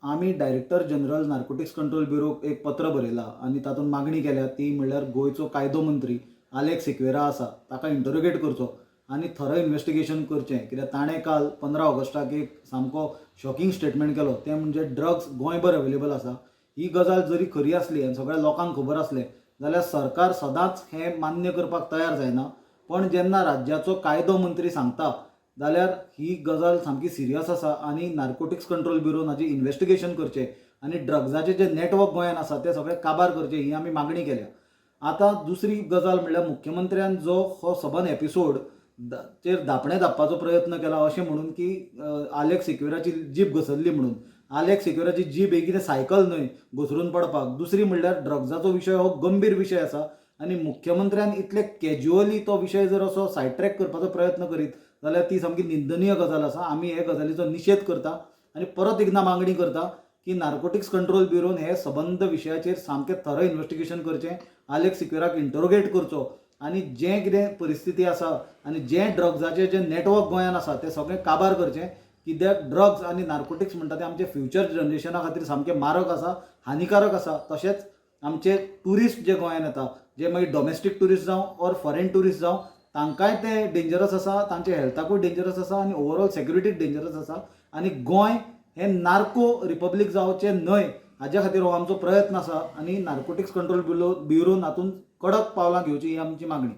आमी director general narcotics control ब्युरोक एक पत्र बरयलां आनी तातूंत मागणी केल्या ती म्हणल्यार गोंयचो कायदो मंत्री आलेक्स सिक्वेरा आसा ताका इंटरोगेट करचो आनी थरो इन्व्हेस्टिगेशन करचें, कित्याक ताणें काल 15 ऑगस्टाक एक सामको शॉकिंग स्टेटमेंट केलो, तें म्हणजे ड्रग्स गोंयभर अवेलेबल आसा. ही गजाल जरी खरी आसली आनी सगळ्या लोकांक खबर आसलें जाल्यार सरकार सदांच हें मान्य करपाक तयार जायना. पण जेन्ना राज्याचो कायदो मंत्री सांगता जाल्यार ही गजाल सामकी सिरियस आसा आनी नार्कोटिक्स कंट्रोल ब्युरोन हाजी इन्व्हेस्टिगेशन करचें आनी ड्रग्जाचें जें नेटवर्क गोंयांत आसा तें सगळें काबार करचें ही आमी मागणी केल्या. आतां दुसरी गजाल म्हणल्यार मुख्यमंत्र्यान जो हो सबंद एपिसोड चेर धापणे धाडपाचो प्रयत्न केला अशें म्हणून की आलेक्स सिक्वेराची जीब घसरली म्हणून. आलेक्स सिक्वेराची जीब ही कितें सायकल न्हय घसरून पडपाक. दुसरी म्हणल्यार ड्रग्जाचो विशय हो गंभीर विशय आसा आनी मुख्यमंत्र्यान इतले कॅज्युअली तो विशय जर असो सायड ट्रॅक करपाचो प्रयत्न करीत जाल्यार ती सामकी निंदनीय गजाल आसा. आमी हे गजालीचो निशेध करता आनी परत एकदां मागणी करता की नार्कोटिक्स कंट्रोल ब्युरोन हे सबंद विशयाचेर सामकें थरो इन्व्हेस्टिगेशन करचें, आलेक्स सिक्वेराक इंटरोगेट करचो आनी जें कितें परिस्थिती आसा आनी जें ड्रग्जाचें जें नेटवर्क गोंयांत आसा तें सगळें काबार करचें. कित्याक ड्रग्स आनी नार्कोटिक्स म्हणटा तें आमचे फ्युचर जनरेशना खातीर सामकें मारक आसा, हानिकारक आसा. तशेंच आमचे ट्युरिस्ट जे गोंयांत येता, जे मागीर डॉमेस्टीक ट्युरिस्ट जावं ऑर फॉरेन ट्युरिस्ट जावं, तांकांय तें डेंजरस आसा, तांच्या हेल्थाकूय डेंजरस आसा आनी ओवरऑल सेक्युरिटीक डेंजरस आसा. आनी गोंय हें नार्को रिपब्लीक जावचें न्हय हाज्या खातीर हो आमचो प्रयत्न आसा आनी नार्कोटिक्स कंट्रोल ब्युरोन हातूंत कडक पावलां घेवची ही आमची मागणी.